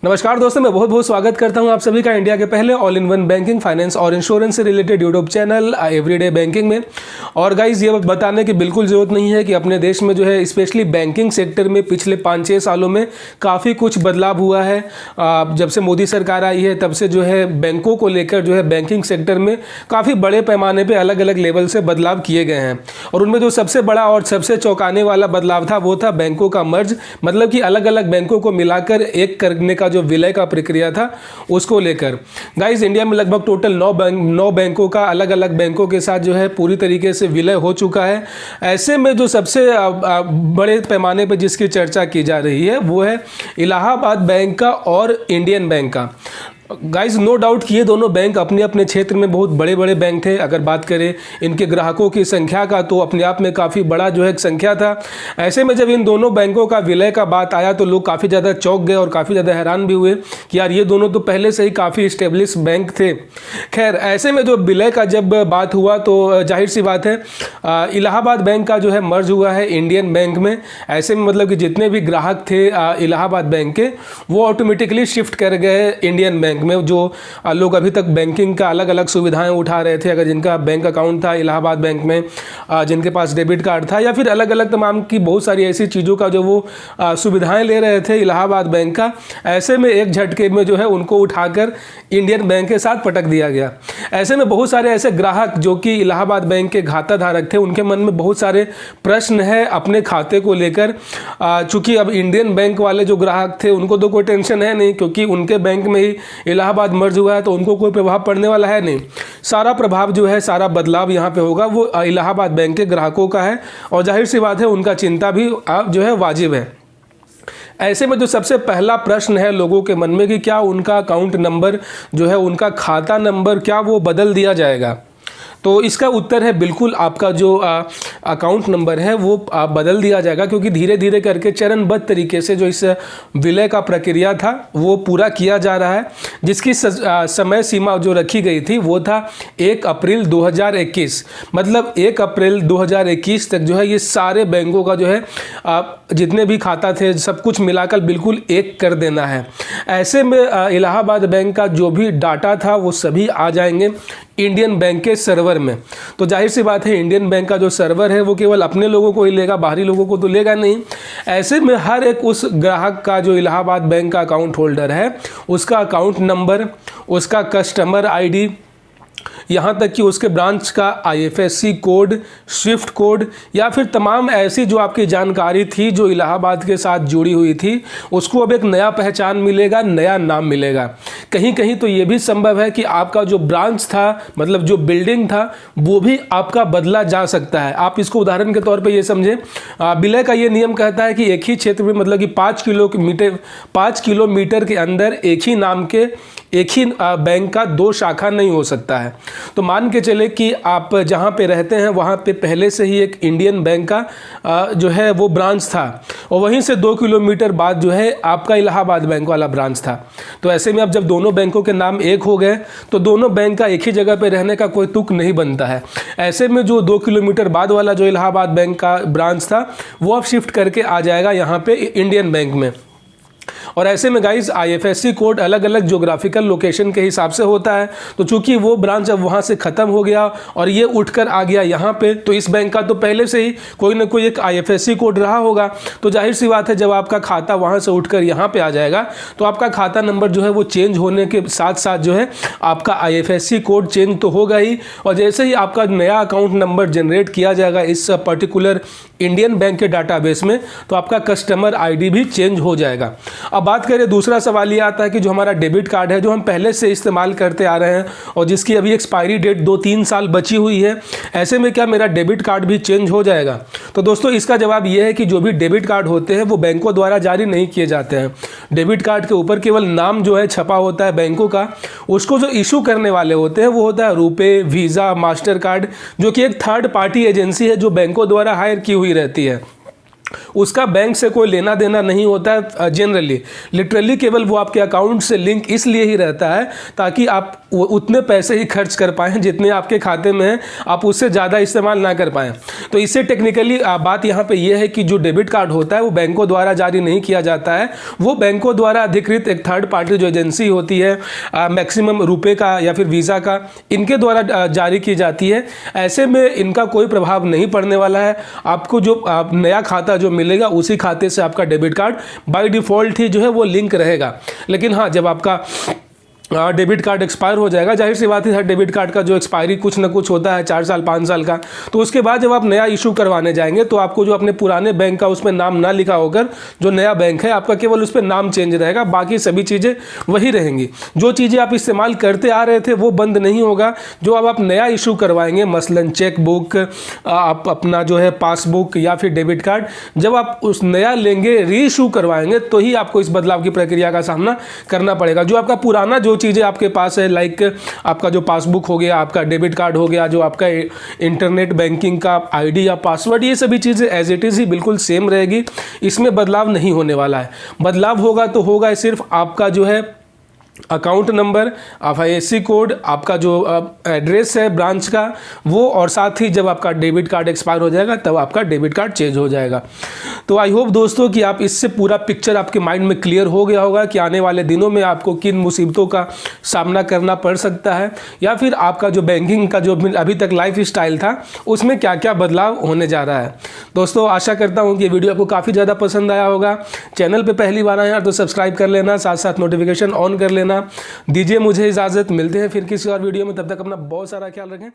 नमस्कार दोस्तों, मैं बहुत बहुत स्वागत करता हूं आप सभी का इंडिया के पहले all in one banking, finance और इंश्योरेंस से related YouTube channel everyday banking में। और गाइज ये बताने की बिल्कुल ज़रूरत नहीं है कि अपने देश में जो है स्पेशली बैंकिंग सेक्टर में पिछले 5-6 सालों में काफ़ी कुछ बदलाव हुआ है। जब से मोदी सरकार आई है तब से जो है बैंकों को लेकर जो है बैंकिंग सेक्टर में काफ़ी बड़े पैमाने पर अलग अलग लेवल से बदलाव किए गए हैं। और उनमें जो सबसे बड़ा और सबसे चौंकाने वाला बदलाव था वो था बैंकों का मर्ज, मतलब कि अलग अलग बैंकों को मिलाकर एक करने का जो विलय का प्रक्रिया था उसको लेकर। गाइस इंडिया में लगभग टोटल 9 बैंकों का अलग अलग बैंकों के साथ जो है पूरी तरीके से विलय हो चुका है। ऐसे में जो सबसे बड़े पैमाने पर जिसकी चर्चा की जा रही है वो है इलाहाबाद बैंक का और इंडियन बैंक का। गाइज नो डाउट कि ये दोनों बैंक अपने अपने क्षेत्र में बहुत बड़े बड़े बैंक थे। अगर बात करें इनके ग्राहकों की संख्या का तो अपने आप में काफ़ी बड़ा जो है संख्या था। ऐसे में जब इन दोनों बैंकों का विलय का बात आया तो लोग काफ़ी ज़्यादा चौंक गए और काफ़ी ज़्यादा हैरान भी हुए कि यार ये दोनों तो पहले से ही काफ़ी इस्टेब्लिश बैंक थे। खैर, ऐसे में जो विलय का जब बात हुआ तो जाहिर सी बात है इलाहाबाद बैंक का जो है मर्ज हुआ है इंडियन बैंक में। ऐसे में मतलब कि जितने भी ग्राहक थे इलाहाबाद बैंक के वो ऑटोमेटिकली शिफ्ट कर गए इंडियन बैंक में। जो लोग अभी तक बैंकिंग का अलग अलग सुविधाएं उठा रहे थे, अगर जिनका बैंक अकाउंट था इलाहाबाद बैंक में, जिनके पास डेबिट कार्ड था या फिर अलग अलग तमाम की बहुत सारी ऐसी चीज़ों का जो वो सुविधाएं ले रहे थे इलाहाबाद बैंक का, ऐसे में एक झटके में जो है उनको उठाकर इंडियन बैंक के साथ पटक दिया गया। ऐसे में बहुत सारे ऐसे ग्राहक जो कि इलाहाबाद बैंक के खाता धारक थे उनके मन में बहुत सारे प्रश्न है अपने खाते को लेकर। चूँकि अब इंडियन बैंक वाले जो ग्राहक थे उनको तो कोई टेंशन है नहीं, क्योंकि उनके बैंक में ही इलाहाबाद मर्ज हुआ है तो उनको कोई प्रभाव पड़ने वाला है नहीं। सारा प्रभाव जो है, सारा बदलाव यहाँ पे होगा वो इलाहाबाद बैंक के ग्राहकों का है और जाहिर सी बात है उनका चिंता भी जो है वाजिब है। ऐसे में जो सबसे पहला प्रश्न है लोगों के मन में कि क्या उनका अकाउंट नंबर जो है, उनका खाता नंबर क्या वो बदल दिया जाएगा? तो इसका उत्तर है बिल्कुल, आपका जो अकाउंट नंबर है वो बदल दिया जाएगा, क्योंकि धीरे धीरे करके चरणबद्ध तरीके से जो इस विलय का प्रक्रिया था वो पूरा किया जा रहा है, जिसकी समय सीमा जो रखी गई थी वो था 1 अप्रैल 2021। मतलब 1 अप्रैल 2021 तक जो है ये सारे बैंकों का जो है जितने भी खाता थे सब कुछ मिलाकर बिल्कुल एक कर देना है। ऐसे में इलाहाबाद बैंक का जो भी डाटा था वो सभी आ जाएंगे इंडियन बैंक के सर्वर में। तो जाहिर सी बात है इंडियन बैंक का जो सर्वर है वो केवल अपने लोगों को ही लेगा, बाहरी लोगों को तो लेगा नहीं। ऐसे में हर एक उस ग्राहक का जो इलाहाबाद बैंक का अकाउंट होल्डर है उसका अकाउंट नंबर, उसका कस्टमर आईडी, यहाँ तक कि उसके ब्रांच का IFSC कोड, स्विफ्ट कोड या फिर तमाम ऐसी जो आपकी जानकारी थी जो इलाहाबाद के साथ जुड़ी हुई थी, उसको अब एक नया पहचान मिलेगा, नया नाम मिलेगा। कहीं कहीं तो ये भी संभव है कि आपका जो ब्रांच था, मतलब जो बिल्डिंग था, वो भी आपका बदला जा सकता है। आप इसको उदाहरण के तौर पे ये समझें, विलय का ये नियम कहता है कि एक ही क्षेत्र में, मतलब कि 5 किलोमीटर के अंदर एक ही नाम के एक ही बैंक का 2 शाखा नहीं हो सकता है। तो मान के चले कि आप जहाँ पे रहते हैं वहाँ पे पहले से ही एक इंडियन बैंक का जो है वो ब्रांच था और वहीं से 2 किलोमीटर बाद जो है आपका इलाहाबाद बैंक वाला ब्रांच था। तो ऐसे में अब जब दोनों बैंकों के नाम एक हो गए तो दोनों बैंक का एक ही जगह पे रहने का कोई तुक नहीं बनता है। ऐसे में जो 2 किलोमीटर बाद वाला जो इलाहाबाद बैंक का ब्रांच था वो अब शिफ्ट करके आ जाएगा यहाँ पे इंडियन बैंक में। और ऐसे में गाइस IFSC कोड अलग अलग ज्योग्राफिकल लोकेशन के हिसाब से होता है। तो चूंकि वो ब्रांच अब वहाँ से ख़त्म हो गया और ये उठकर आ गया यहाँ पे, तो इस बैंक का तो पहले से ही कोई ना कोई एक IFSC कोड रहा होगा। तो जाहिर सी बात है जब आपका खाता वहाँ से उठकर यहाँ पे आ जाएगा तो आपका खाता नंबर जो है वो चेंज होने के साथ साथ जो है आपका IFSC कोड चेंज तो होगा ही। और जैसे ही आपका नया अकाउंट नंबर जनरेट किया जाएगा इस पर्टिकुलर इंडियन बैंक के डाटाबेस में, तो आपका कस्टमर ID भी चेंज हो जाएगा। अब बात करें, दूसरा सवाल ये आता है कि जो हमारा डेबिट कार्ड है जो हम पहले से इस्तेमाल करते आ रहे हैं और जिसकी अभी एक्सपायरी डेट 2-3 साल बची हुई है, ऐसे में क्या मेरा डेबिट कार्ड भी चेंज हो जाएगा? तो दोस्तों इसका जवाब ये है कि जो भी डेबिट कार्ड होते हैं वो बैंकों द्वारा जारी नहीं किए जाते हैं। डेबिट कार्ड के ऊपर केवल नाम जो है छपा होता है बैंकों का। उसको जो इशू करने वाले होते हैं वो होता है रुपे, वीज़ा, मास्टर कार्ड, जो कि एक थर्ड पार्टी एजेंसी है जो बैंकों द्वारा हायर की हुई रहती है। उसका बैंक से कोई लेना देना नहीं होता है जनरली, लिटरली केवल वो आपके अकाउंट से लिंक इसलिए ही रहता है ताकि आप उतने पैसे ही खर्च कर पाएँ जितने आपके खाते में हैं, आप उससे ज़्यादा इस्तेमाल ना कर पाएँ। तो इससे टेक्निकली बात यहाँ पे ये है कि जो डेबिट कार्ड होता है वो बैंकों द्वारा जारी नहीं किया जाता है, वो बैंकों द्वारा अधिकृत एक थर्ड पार्टी जो एजेंसी होती है, मैक्सिमम रुपए का या फिर वीज़ा का, इनके द्वारा जारी की जाती है। ऐसे में इनका कोई प्रभाव नहीं पड़ने वाला है। आपको जो नया खाता जो मिलेगा उसी खाते से आपका डेबिट कार्ड बाय डिफ़ॉल्ट ही जो है वो लिंक रहेगा। लेकिन हाँ, जब आपका डेबिट कार्ड एक्सपायर हो जाएगा, जाहिर सी बात है हर डेबिट कार्ड का जो एक्सपायरी कुछ ना कुछ होता है 4 साल 5 साल का, तो उसके बाद जब आप नया इशू करवाने जाएंगे तो आपको जो अपने पुराने बैंक का उसमें नाम ना लिखा होकर जो नया बैंक है आपका केवल उस पर नाम चेंज रहेगा, बाकी सभी चीज़ें वही रहेंगी। जो चीज़ें आप इस्तेमाल करते आ रहे थे वो बंद नहीं होगा। जो अब आप नया इशू करवाएंगे, मसलन चेक बुक, आप अपना जो है पासबुक या फिर डेबिट कार्ड, जब आप उस नया लेंगे री इशू करवाएंगे तो ही आपको इस बदलाव की प्रक्रिया का सामना करना पड़ेगा। जो आपका पुराना जो चीज़ें आपके पास है, लाइक आपका जो पासबुक हो गया, आपका डेबिट कार्ड हो गया, जो आपका इंटरनेट बैंकिंग का आईडी या पासवर्ड, ये सभी चीज़ें एज इट इज़ ही बिल्कुल सेम रहेगी, इसमें बदलाव नहीं होने वाला है। बदलाव होगा तो होगा सिर्फ आपका जो है अकाउंट नंबर, IFSC कोड, आपका जो एड्रेस है ब्रांच का वो, और साथ ही जब आपका डेबिट कार्ड एक्सपायर हो जाएगा तब आपका डेबिट कार्ड चेंज हो जाएगा। तो आई होप दोस्तों कि आप इससे पूरा पिक्चर आपके माइंड में क्लियर हो गया होगा कि आने वाले दिनों में आपको किन मुसीबतों का सामना करना पड़ सकता है, या फिर आपका जो बैंकिंग का जो अभी तक लाइफ स्टाइल था उसमें क्या क्या बदलाव होने जा रहा है। दोस्तों आशा करता हूँ कि ये वीडियो आपको काफ़ी ज़्यादा पसंद आया होगा। चैनल पर पहली बार आए हैं तो सब्सक्राइब कर लेना, साथ साथ नोटिफिकेशन ऑन कर लेना। दीजिए मुझे इजाज़त, मिलते हैं फिर किसी और वीडियो में, तब तक अपना बहुत सारा ख्याल रखें।